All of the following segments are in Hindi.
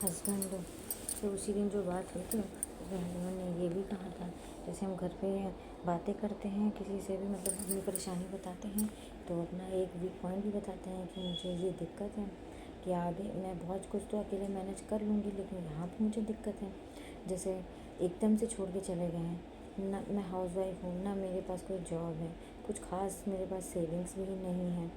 हस्बैंड से उसी दिन जो बात हुई थी उसमें हस्बैंड ने ये भी कहा था, जैसे हम घर पे बातें करते हैं किसी से भी, मतलब अपनी परेशानी बताते हैं तो अपना एक वीक पॉइंट भी बताते हैं कि मुझे ये दिक्कत है कि आगे मैं बहुत कुछ तो अकेले मैनेज कर लूँगी लेकिन यहाँ पे मुझे दिक्कत है। जैसे एकदम से छोड़ के चले गए हैं ना, मैं हाउसवाइफ हूँ ना, मेरे पास कोई जॉब है, कुछ खास मेरे पास सेविंग्स भी नहीं है।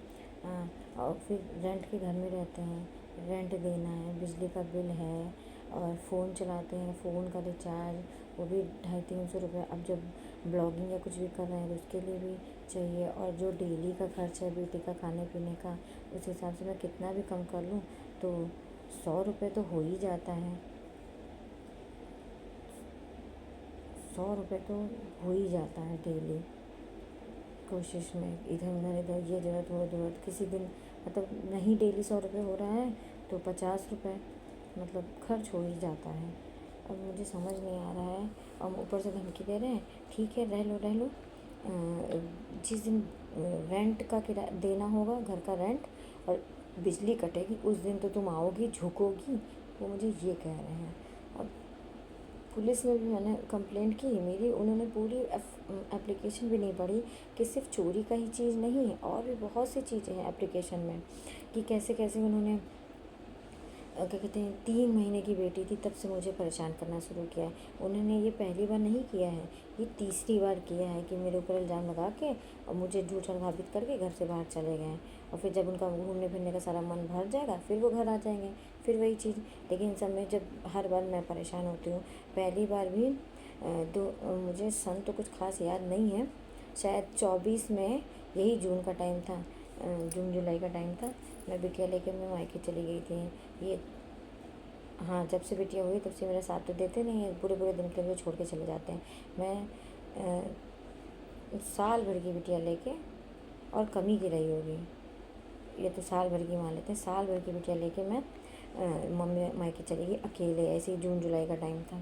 और फिर रेंट के घर में रहते हैं, रेंट देना है, बिजली का बिल है और फ़ोन चलाते हैं, फ़ोन का रिचार्ज वो भी 250-300 रुपये। अब जब ब्लॉगिंग या कुछ भी कर रहे हैं तो उसके लिए भी चाहिए, और जो डेली का खर्च है बेटे का खाने पीने का, उस हिसाब से मैं कितना भी कम कर लूँ तो 100 रुपये तो हो ही जाता है, 100 रुपये तो हो ही जाता है डेली। कोशिश में इधर उधर ये ज़रूरत वो ज़रूरत, किसी दिन मतलब नहीं डेली 100 रुपये हो रहा है तो 50 रुपये मतलब खर्च हो ही जाता है। अब मुझे समझ नहीं आ रहा है, और ऊपर से धमकी दे रहे हैं ठीक है रह लो, जिस दिन रेंट का किराया देना होगा, घर का रेंट और बिजली कटेगी उस दिन तो तुम आओगी झुकोगी, वो मुझे ये कह रहे हैं। अब पुलिस में भी मैंने कंप्लेंट की मेरी, उन्होंने पूरी एप्लीकेशन भी नहीं पढ़ी कि सिर्फ चोरी का ही चीज़ नहीं है और भी बहुत सी चीज़ें हैं एप्लीकेशन में, कि कैसे कैसे उन्होंने क्या कहते हैं 3 महीने की बेटी थी तब से मुझे परेशान करना शुरू किया है। उन्होंने ये पहली बार नहीं किया है, ये तीसरी बार किया है कि मेरे ऊपर इल्ज़ाम लगा के और मुझे झूठ प्रभावित करके घर से बाहर चले गए हैं। और फिर जब उनका घूमने फिरने का सारा मन भर जाएगा फिर वो घर आ जाएंगे, फिर वही चीज़। लेकिन सब में जब हर बार मैं परेशान होती हूँ, पहली बार भी मुझे सन तो कुछ खास याद नहीं है, शायद 24 में, यही जून का टाइम था, जून जुलाई का टाइम था, मैं बिटिया लेकर मैं मायके चली गई थी। ये हाँ, जब से बिटिया हुई तब से मेरा साथ तो देते नहीं है, पूरे पूरे दिन के लिए छोड़ के चले जाते हैं। मैं साल भर की बिटिया लेके, और कमी की रही होगी, ये तो साल भर की मान लेते हैं, साल भर की बिटिया लेके मैं मम्मी मायके चली गई अकेले, ऐसे ही जून जुलाई का टाइम था।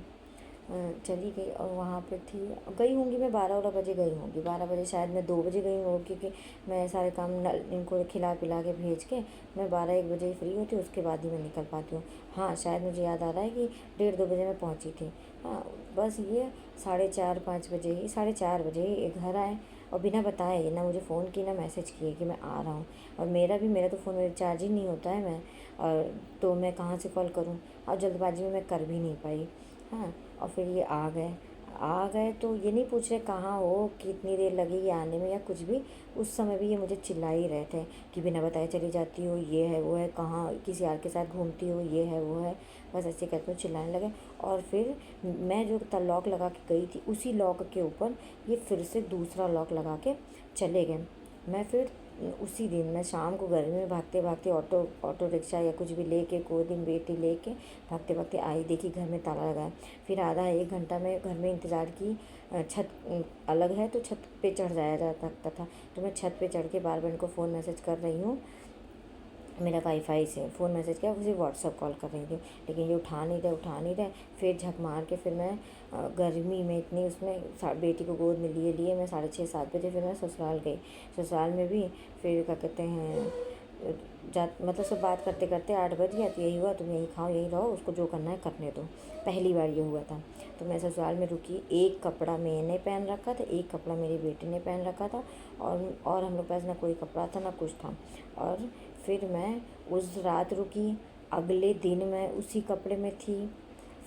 चली गई और वहाँ पे थी, गई होंगी मैं 12 बजे गई होंगी, 12 बजे शायद मैं 2 बजे गई होंगी, क्योंकि मैं सारे काम इनको खिला पिला के भेज के मैं 12-1 बजे ही फ्री होती हूँ, उसके बाद ही मैं निकल पाती हूँ। हाँ, शायद मुझे याद आ रहा है कि 1:30-2 बजे मैं पहुँची थी। हाँ, बस ये 4:30-5 बजे ही, 4:30 बजे ही घर आए और बिना बताए, ना मुझे फ़ोन की ना मैसेज किए कि मैं आ रहा हूँ। और मेरा तो फ़ोन में रिचार्ज ही नहीं होता है, मैं और तो मैं कहाँ से कॉल करूँ, और जल्दबाजी में मैं कर भी नहीं पाई। हाँ, और फिर ये आ गए तो ये नहीं पूछ रहे कहाँ हो, कितनी देर लगेगी आने में या कुछ भी। उस समय भी ये मुझे चिल्ला ही रहे थे कि बिना बताए चली जाती हो, ये है वो है, कहाँ किसी और के साथ घूमती हो, ये है वो है, बस ऐसे करके चिल्लाने लगे। और फिर मैं जो लॉक लगा के गई थी उसी लॉक के ऊपर ये फिर से दूसरा लॉक लगा के चले गए। मैं फिर उसी दिन मैं शाम को गर्मी में भागते भागते ऑटो रिक्शा या कुछ भी लेके, कोई दिन बेटी लेके भागते भागते आई, देखी घर में ताला लगा है। फिर आधा 1 घंटा में घर में इंतज़ार की, छत अलग है तो छत पे चढ़ जाया जा सकता था, तो मैं छत पे चढ़ के बार बार इनको फ़ोन मैसेज कर रही हूँ, मेरा वाईफाई से फ़ोन मैसेज किया, उसे व्हाट्सअप कॉल कर रही थी, लेकिन ये उठा नहीं रहे। फिर झक मार के फिर मैं गर्मी में इतनी उसमें बेटी को गोद में लिए मैं 6:30-7 बजे फिर मैं ससुराल गई। ससुराल में भी फिर क्या कहते हैं मतलब सब बात करते करते 8 बज गया, तो यही हुआ तुम यहीं खाओ यहीं रहो, उसको जो करना है करने दो। पहली बार ये हुआ था। तो मैं ससुराल में रुकी, एक कपड़ा मैंने पहन रखा था, एक कपड़ा मेरी बेटी ने पहन रखा था, और हम लोग पास ना कोई कपड़ा था ना कुछ था। और फिर मैं उस रात रुकी, अगले दिन मैं उसी कपड़े में थी।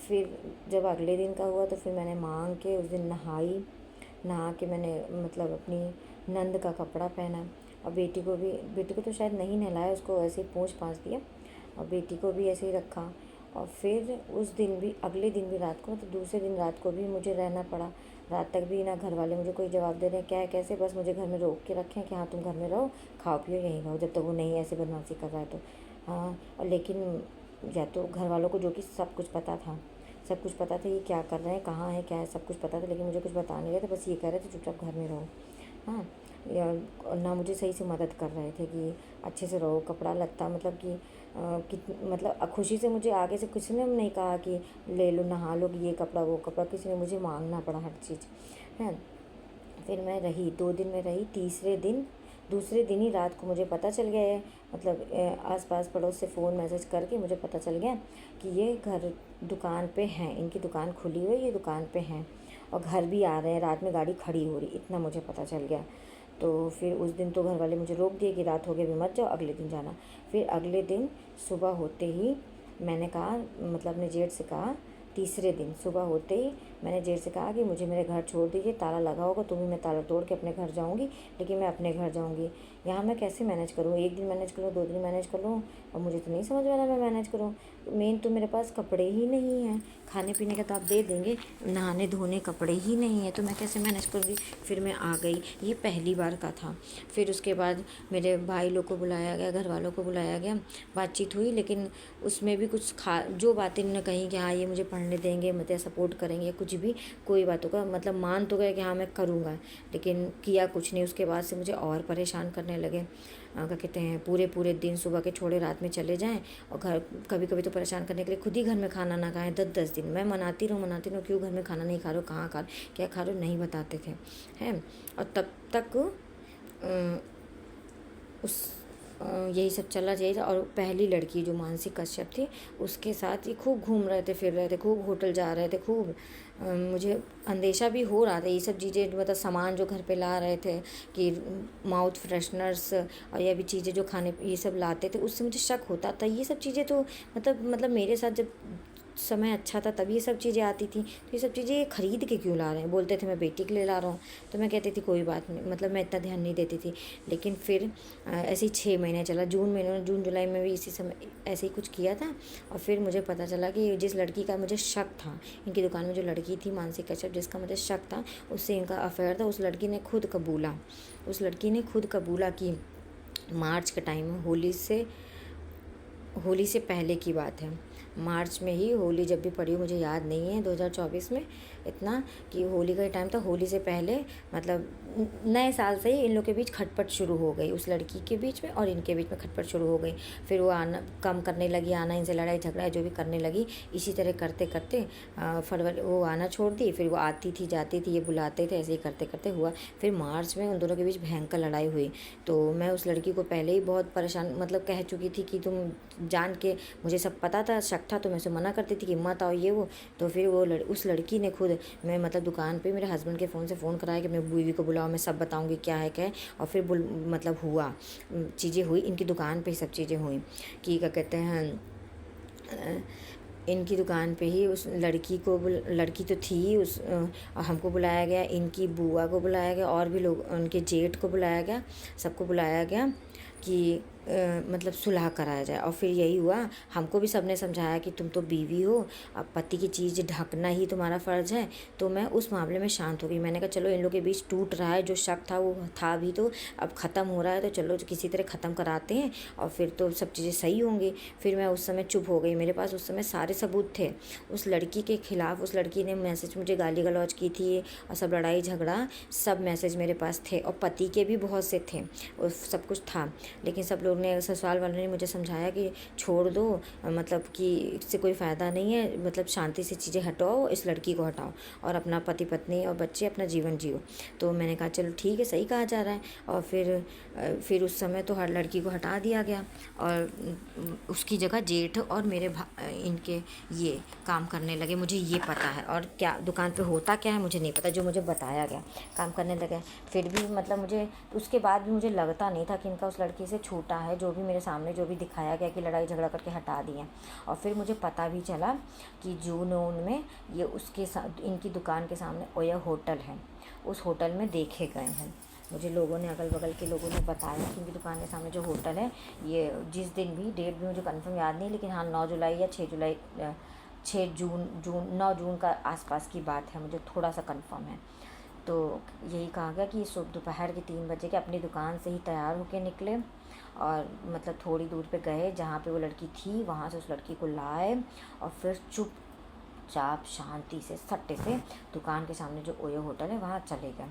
फिर जब अगले दिन का हुआ तो फिर मैंने मांग के उस दिन नहा के मैंने मतलब अपनी नंद का कपड़ा पहना, और बेटी को तो शायद नहीं नहलाया, उसको ऐसे ही पोंछ पाँच दिया, और बेटी को भी ऐसे ही रखा। और फिर उस दिन भी, अगले दिन भी रात को, तो दूसरे दिन रात को भी मुझे रहना पड़ा। रात तक भी ना घर वाले मुझे कोई जवाब दे रहे हैं क्या है कैसे, बस मुझे घर में रोक के रखें कि हाँ तुम घर में रहो, खाओ पियो यहीं रहो, जब तक वो नहीं ऐसे बदमाशी कर रहा है तो। हाँ, और लेकिन या तो घर वालों को जो कि सब कुछ पता था, ये क्या कर रहे हैं, कहाँ है क्या है, सब कुछ पता था, लेकिन मुझे कुछ बता नहीं रहे थे, बस ये कह रहे थे चुपचाप घर में रहो। हाँ, या ना मुझे सही से मदद कर रहे थे कि अच्छे से रहो, कपड़ा लत्ता, मतलब कि मतलब खुशी से मुझे आगे से किसी ने नहीं कहा कि ले लो नहा लो ये कपड़ा वो कपड़ा, किसी ने मुझे मांगना पड़ा हर चीज़ है। फिर मैं रही 2 दिन में रही, दूसरे दिन ही रात को मुझे पता चल गया है मतलब आसपास पड़ोस से फ़ोन मैसेज करके मुझे पता चल गया कि ये घर दुकान पे हैं, इनकी दुकान खुली हुई है, ये दुकान पे हैं और घर भी आ रहे हैं, रात में गाड़ी खड़ी हो रही, इतना मुझे पता चल गया। तो फिर उस दिन तो घर वाले मुझे रोक दिए कि रात हो गई, अभी मत जाओ, अगले दिन जाना। फिर अगले दिन सुबह होते ही मैंने कहा, मतलब अपने जेठ से कहा, तीसरे दिन सुबह होते ही मैंने जेठ से कहा कि मुझे मेरे घर छोड़ दीजिए, ताला लगा होगा तो भी मैं ताला तोड़ के अपने घर जाऊंगी, लेकिन मैं अपने घर जाऊंगी। यहाँ मैं कैसे मैनेज करूँ, एक दिन मैनेज करूँ, 2 दिन मैनेज कर लूँ, और मुझे तो नहीं समझ में आ रहा मैं मैनेज करूँ। मेन तो मेरे पास कपड़े ही नहीं हैं, खाने पीने का तो आप दे देंगे, नहाने धोने कपड़े ही नहीं है, तो मैं कैसे मैनेज करूँगी। फिर मैं आ गई, ये पहली बार का था। फिर उसके बाद मेरे भाई लोग को बुलाया गया, घर वालों को बुलाया गया, बातचीत हुई, लेकिन उसमें भी कुछ जो बातें इन्होंने कही कि हाँ ये मुझे पढ़ने देंगे, मुझे सपोर्ट करेंगे, कुछ भी कोई बातों का मतलब मान तो गए कि हाँ मैं करूँगा, लेकिन किया कुछ नहीं। उसके बाद से मुझे और परेशान करने लगे। क्या कहते हैं, पूरे पूरे दिन सुबह के छोड़े रात में चले जाएं, और घर कभी कभी तो परेशान करने के लिए खुद ही घर में खाना ना खाएं। 10-10 दिन मैं मनाती रहूँ, क्यों घर में खाना नहीं खा रहे हो, कहाँ खा क्या खा रहे हो, नहीं बताते थे हैं। और तब तक यही सब चला जाइए। और पहली लड़की जो मानसी कश्यप थी, उसके साथ ये खूब घूम रहे थे, फिर रहे थे, खूब होटल जा रहे थे, खूब मुझे अंदेशा भी हो रहा था। ये सब चीज़ें मतलब सामान जो घर पे ला रहे थे कि माउथ फ्रेशनर्स और ये भी चीज़ें जो खाने ये सब लाते थे, उससे मुझे शक होता था। ये सब चीज़ें तो मतलब मेरे साथ जब समय अच्छा था तब ये सब चीज़ें आती थी, तो ये सब चीज़ें खरीद के क्यों ला रहे हैं। बोलते थे मैं बेटी के लिए ला रहा हूँ, तो मैं कहती थी कोई बात नहीं, मतलब मैं इतना ध्यान नहीं देती थी। लेकिन फिर ऐसे ही 6 महीने चला, जून जुलाई में भी इसी समय ऐसे ही कुछ किया था। और फिर मुझे पता चला कि जिस लड़की का मुझे शक था, इनकी दुकान में जो लड़की थी मानसी कश्यप, जिसका मुझे शक था, उससे इनका अफेयर था। उस लड़की ने खुद कबूला कि मार्च के टाइम में होली से पहले की बात है, मार्च में ही होली जब भी पड़ी हो मुझे याद नहीं है, 2024 में, इतना कि होली का टाइम था। होली से पहले मतलब नए साल से ही इन लोग के बीच खटपट शुरू हो गई, उस लड़की के बीच में और इनके बीच में खटपट शुरू हो गई। फिर वो आना कम करने लगी, आना, इनसे लड़ाई झगड़ा जो भी करने लगी। इसी तरह करते करते फरवरी वो आना छोड़ दी, फिर वो आती थी जाती थी, ये बुलाते थे, ऐसे ही करते करते हुआ। फिर मार्च में उन दोनों के बीच भयंकर लड़ाई हुई। तो मैं उस लड़की को पहले ही बहुत परेशान मतलब कह चुकी थी कि तुम जान के, मुझे सब पता था, शक था, तो मैं उसे मना करती थी कि मत आओ ये वो। तो फिर वो उस लड़की ने खुद, मैं मतलब दुकान पे मेरे हस्बैंड के फ़ोन से फ़ोन कराया कि मैं बीवी को बुलाओ, मैं सब बताऊंगी क्या है क्या है। और फिर मतलब हुआ, चीज़ें हुई, इनकी दुकान पे सब चीज़ें हुई कि क्या कहते हैं, इनकी दुकान पे ही उस लड़की को लड़की तो थी, हमको बुलाया गया, इनकी बुआ को बुलाया गया, और भी लोग, उनके जेठ को बुलाया गया, सबको बुलाया गया कि मतलब सुलह कराया जाए। और फिर यही हुआ, हमको भी सबने समझाया कि तुम तो बीवी हो, अब पति की चीज़ ढकना ही तुम्हारा फ़र्ज़ है। तो मैं उस मामले में शांत हो गई। मैंने कहा चलो इन लोगों के बीच टूट रहा है, जो शक था वो था भी, तो अब ख़त्म हो रहा है, तो चलो किसी तरह ख़त्म कराते हैं और फिर तो सब चीज़ें सही होंगी। फिर मैं उस समय चुप हो गई। मेरे पास उस समय सारे सबूत थे उस लड़की के ख़िलाफ़। उस लड़की ने मैसेज मुझे गाली गलौज की थी और सब लड़ाई झगड़ा, सब मैसेज मेरे पास थे, और पति के भी बहुत से थे, और सब कुछ था। लेकिन सब लोग ने, ससुराल वालों ने मुझे समझाया कि छोड़ दो, मतलब कि इससे कोई फ़ायदा नहीं है, मतलब शांति से चीज़ें हटाओ, इस लड़की को हटाओ और अपना पति पत्नी और बच्चे अपना जीवन जियो। तो मैंने कहा चलो ठीक है, सही कहा जा रहा है। और फिर उस समय तो हर लड़की को हटा दिया गया और उसकी जगह जेठ और मेरे इनके ये काम करने लगे। मुझे ये पता है, और क्या दुकान पे होता क्या है मुझे नहीं पता, जो मुझे बताया गया काम करने लगे। फिर भी मतलब मुझे उसके बाद भी मुझे लगता नहीं था कि इनका उस लड़की से छूटा है, जो भी मेरे सामने जो भी दिखाया गया कि लड़ाई झगड़ा करके हटा दिए। और फिर मुझे पता भी चला कि जून में ये उसके साथ इनकी दुकान के सामने ओया होटल है, उस होटल में देखे गए हैं। मुझे लोगों ने, अगल बगल के लोगों ने बताया कि उनकी दुकान के सामने जो होटल है, ये जिस दिन भी, डेट भी मुझे कंफर्म याद नहीं, लेकिन हाँ 9 जुलाई या 6 जून 9 जून का आसपास की बात है, मुझे थोड़ा सा कंफर्म है। तो यही कहा गया कि सुबह दोपहर के 3 बजे के अपनी दुकान से ही तैयार होकर निकले और मतलब थोड़ी दूर पे गए जहाँ पे वो लड़की थी, वहाँ से उस लड़की को लाए और फिर चुपचाप शांति से सट्टे से दुकान के सामने जो ओयो होटल है वहाँ चले गए।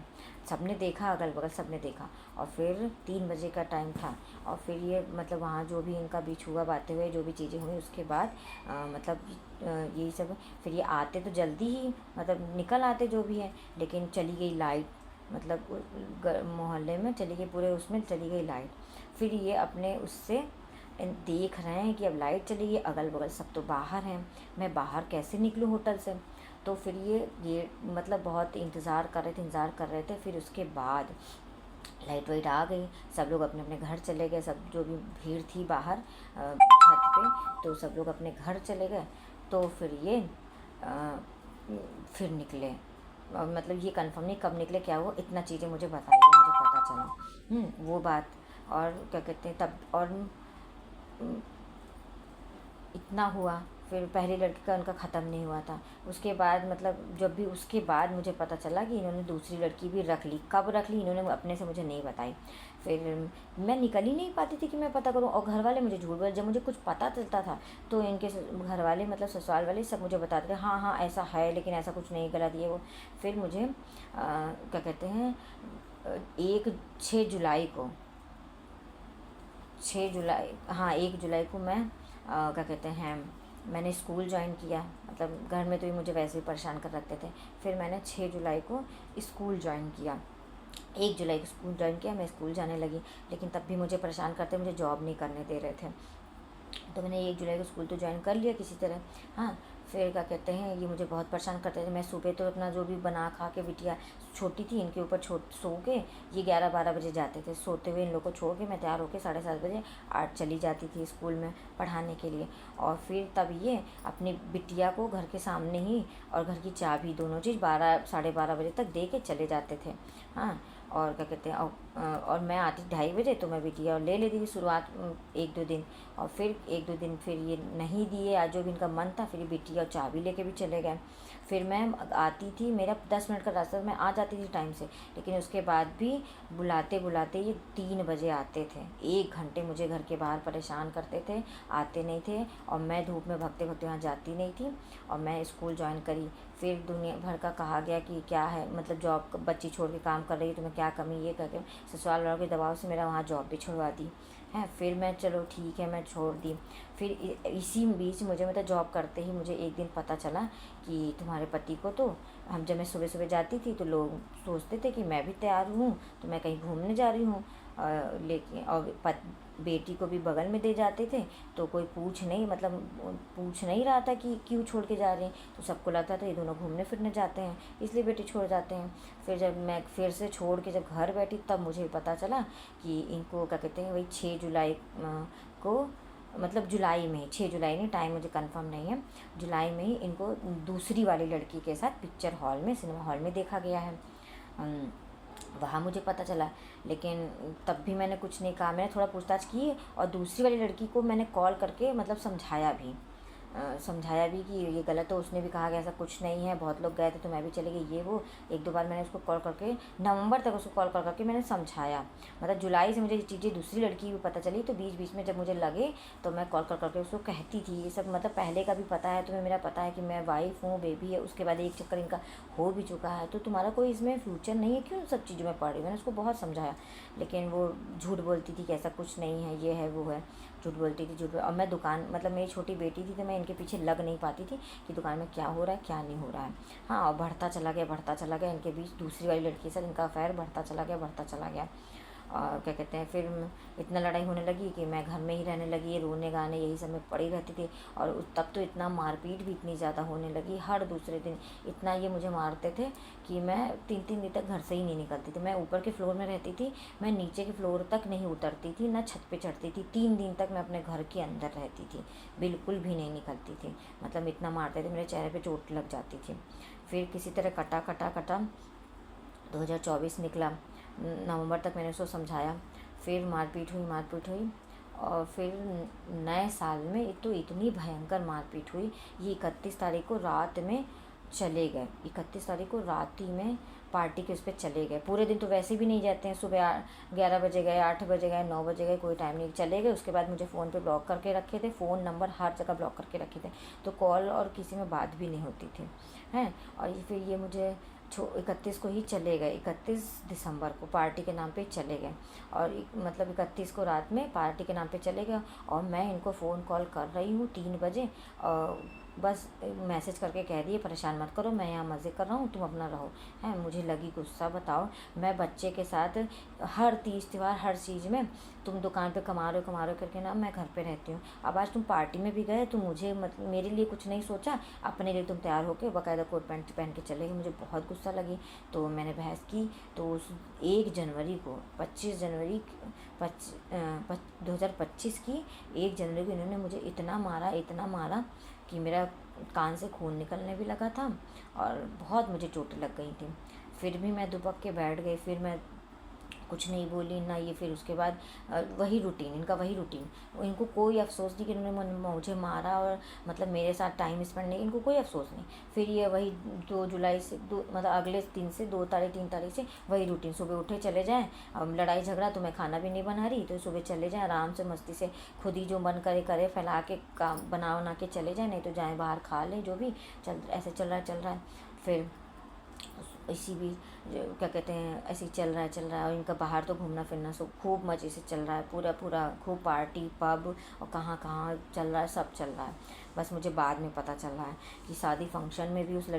सबने देखा, अगल बगल सबने देखा। और फिर 3 बजे का टाइम था और फिर ये मतलब वहाँ जो भी इनका बीच हुआ, बातें हुए, जो भी चीज़ें हुई, उसके बाद मतलब यही सब। फिर ये आते तो जल्दी ही मतलब निकल आते जो भी है, लेकिन चली गई लाइट, मतलब मोहल्ले में चली गई, पूरे उसमें चली गई लाइट। फिर ये अपने उससे देख रहे हैं कि अब लाइट चली गई, अगल बगल सब तो बाहर हैं, मैं बाहर कैसे निकलूँ होटल से। तो फिर ये मतलब बहुत इंतज़ार कर रहे थे। फिर उसके बाद लाइट वाइट आ गई, सब लोग अपने अपने घर चले गए, सब जो भी भीड़ थी बाहर छत पे, तो सब लोग अपने घर चले गए। तो फिर ये अ, फिर निकले, मतलब ये कंफर्म नहीं कब निकले क्या हुआ, इतना चीज़ें मुझे बताई गई, मुझे पता चला वो बात। और क्या कहते हैं तब, और इतना हुआ। फिर पहली लड़की का उनका ख़त्म नहीं हुआ था। उसके बाद मतलब जब भी उसके बाद मुझे पता चला कि इन्होंने दूसरी लड़की भी रख ली। कब रख ली इन्होंने अपने से मुझे नहीं बताई। फिर मैं निकल ही नहीं पाती थी कि मैं पता करूं, और घर वाले मुझे झूठ बोले। जब मुझे कुछ पता चलता था तो इनके घर वाले मतलब ससुराल वाले सब मुझे बताते थे, हाँ हाँ ऐसा है लेकिन ऐसा कुछ नहीं, गलत ये वो। फिर मुझे क्या कहते हैं 6 जुलाई को 6 जुलाई, हाँ 1 जुलाई को मैं क्या कहते हैं मैंने स्कूल ज्वाइन किया। मतलब घर में तो ये मुझे वैसे ही परेशान कर रखते थे। फिर मैंने 6 जुलाई को स्कूल ज्वाइन किया। 1 जुलाई को स्कूल ज्वाइन किया, मैं स्कूल जाने लगी। लेकिन तब भी मुझे परेशान करते, मुझे जॉब नहीं करने दे रहे थे। तो मैंने 1 जुलाई को स्कूल तो ज्वाइन कर लिया किसी तरह। हाँ, फिर क्या कहते हैं ये मुझे बहुत परेशान करते थे। मैं सुबह तो अपना जो भी बना खा के, बिटिया छोटी थी इनके ऊपर सो के, ये 11-12 बजे जाते थे। सोते हुए इन लोग को छोड़ के मैं तैयार होकर 7:30 बजे 8 चली जाती थी स्कूल में पढ़ाने के लिए। और फिर तब ये अपनी बिटिया को घर के सामने ही और घर की चाबी दोनों चीज़ 12-12:30 बजे तक दे के चले जाते थे। हाँ, और क्या कहते हैं और मैं आती 2:30 बजे, तो मैं बिटिया और ले लेती थी शुरुआत 1-2 दिन। और फिर 1-2 दिन फिर ये नहीं दिए, आज जो भी इनका मन था, फिर बिटिया और चाबी लेके भी चले गए। फिर मैं आती थी, मेरा 10 मिनट का रास्ता, मैं आ जाती थी टाइम से। लेकिन उसके बाद भी बुलाते बुलाते ये 3 बजे आते थे। 1 घंटे मुझे घर के बाहर परेशान करते थे, आते नहीं थे। और मैं धूप में भगते भगते वहाँ जाती नहीं थी। और मैं स्कूल ज्वाइन करी। फिर दुनिया भर का कहा गया कि क्या है, मतलब जॉब बच्ची छोड़ के काम कर रही है, तुम्हें क्या कमी, ये करके ससुराल वालों के दबाव से मेरा वहाँ जॉब भी छुड़वा दी है। फिर मैं चलो ठीक है मैं छोड़ दी। फिर इसी बीच मुझे मतलब जॉब करते ही मुझे एक दिन पता चला कि तुम्हारे पति को तो जब मैं सुबह सुबह जाती थी तो लोग सोचते थे कि मैं भी तैयार हूँ, तो मैं कहीं घूमने जा रही हूँ। लेकिन और बेटी को भी बगल में दे जाते थे, तो कोई पूछ नहीं रहा था कि क्यों छोड़ के जा रहे हैं। तो सबको लगता था ये दोनों घूमने फिरने जाते हैं, इसलिए बेटी छोड़ जाते हैं। फिर जब मैं फिर से छोड़ के जब घर बैठी, तब मुझे पता चला कि इनको क्या कहते हैं वही 6 जुलाई को, मतलब जुलाई में ही, 6 जुलाई नहीं, टाइम मुझे कंफर्म नहीं है, जुलाई में ही इनको दूसरी वाली लड़की के साथ पिक्चर हॉल में, सिनेमा हॉल में देखा गया है। वहाँ मुझे पता चला। लेकिन तब भी मैंने कुछ नहीं कहा, मैंने थोड़ा पूछताछ की और दूसरी वाली लड़की को मैंने कॉल करके मतलब समझाया भी कि ये गलत। तो उसने भी कहा कि ऐसा कुछ नहीं है, बहुत लोग गए थे तो मैं भी चली गई, ये वो। 1-2 बार मैंने उसको कॉल करके, नवंबर तक उसको कॉल कर करके मैंने समझाया। मतलब जुलाई से मुझे ये चीज़ें दूसरी लड़की की भी पता चली, तो बीच बीच में जब मुझे लगे तो मैं कॉल कर करके उसको कहती थी ये सब। मतलब पहले का भी पता है तुम्हें, मेरा पता है कि मैं वाइफ हूँ, बेबी है, उसके बाद एक चक्कर इनका हो भी चुका है, तो तुम्हारा कोई इसमें फ्यूचर नहीं है, क्यों सब चीज़ों में पड़ रही। मैंने उसको बहुत समझाया, लेकिन वो झूठ बोलती थी कि ऐसा कुछ नहीं है, ये है वो है, झूठ बोलती थी और मैं दुकान, मतलब मेरी छोटी बेटी थी तो मैं इनके पीछे लग नहीं पाती थी कि दुकान में क्या हो रहा है क्या नहीं हो रहा है। हाँ, और बढ़ता चला गया इनके बीच दूसरी वाली लड़की के साथ इनका अफेयर बढ़ता चला गया। और क्या कहते हैं फिर इतना लड़ाई होने लगी कि मैं घर में ही रहने लगी, रोने गाने यही सब में पड़ी रहती थी। और तब तो इतना मारपीट भी इतनी ज़्यादा होने लगी, हर दूसरे दिन इतना ये मुझे मारते थे कि मैं 3-3 दिन तक घर से ही नहीं निकलती थी। मैं ऊपर के फ्लोर में रहती थी, मैं नीचे के फ्लोर तक नहीं उतरती थी, ना छत पे चढ़ती थी। 3 दिन तक मैं अपने घर के अंदर रहती थी, बिल्कुल भी नहीं निकलती थी। मतलब इतना मारते थे, मेरे चेहरे पे चोट लग जाती थी। फिर किसी तरह कटा 2024 निकला, नवंबर तक मैंने उसको समझाया। फिर मारपीट हुई और फिर नए साल में तो इतनी भयंकर मारपीट हुई। ये 31 तारीख को रात में चले गए, 31 तारीख को रात ही में पार्टी के उस पर चले गए। पूरे दिन तो वैसे भी नहीं जाते हैं, सुबह 11 बजे गए, 8 बजे गए, 9 बजे गए, कोई टाइम नहीं, चले गए। उसके बाद मुझे फ़ोन पे ब्लॉक करके रखे थे, फ़ोन नंबर हर जगह ब्लॉक करके रखे थे, तो कॉल और किसी में बात भी नहीं होती थी हैं। और फिर ये मुझे 31 को ही चले गए, 31 दिसंबर को पार्टी के नाम पे चले गए। और मतलब 31 को रात में पार्टी के नाम पे चले गए। और मैं इनको फ़ोन कॉल कर रही हूँ 3 बजे, बस मैसेज करके कह दिए परेशान मत करो, मैं यहाँ मज़े कर रहा हूँ, तुम अपना रहो। है, मुझे लगी गुस्सा। बताओ, मैं बच्चे के साथ हर तीज त्यौहार हर चीज़ में, तुम दुकान पे कमा रहे हो करके ना, मैं घर पे रहती हूँ। अब आज तुम पार्टी में भी गए तो मुझे मेरे लिए कुछ नहीं सोचा, अपने लिए तुम तैयार होकर बाकायदा कोट पैंट पहन के चले गए। मुझे बहुत गुस्सा लगी। तो मैंने बहस की। तो उस 1 जनवरी को 25 जनवरी 2025 की 1 जनवरी को इन्होंने मुझे इतना मारा कि मेरा कान से खून निकलने भी लगा था और बहुत मुझे चोटें लग गई थी। फिर भी मैं दुबक के बैठ गई, फिर मैं कुछ नहीं बोली ना ये। फिर उसके बाद वही रूटीन, इनका वही रूटीन। इनको कोई अफसोस नहीं कि इन्होंने मुझे मारा और मतलब मेरे साथ टाइम स्पेंड नहीं, इनको कोई अफसोस नहीं। फिर ये वही 2 जुलाई से मतलब अगले दिन से 2 तारीख 3 तारीख से वही रूटीन। सुबह उठे चले जाएँ, अब लड़ाई झगड़ा तो मैं खाना भी नहीं बना रही, तो सुबह चले जाएँ आराम से मस्ती से, खुद ही जो मन करे फैला के काम बना के चले जाएँ, नहीं तो जाएँ बाहर खा लें, जो भी ऐसे चल रहा है। फिर इसी भी जो क्या कहते हैं, ऐसे ही चल रहा है। और इनका बाहर तो घूमना फिरना सब खूब मज़े से चल रहा है, पूरा खूब पार्टी पब और कहाँ चल रहा है, सब चल रहा है। बस मुझे बाद में पता चल रहा है कि शादी फंक्शन में भी उस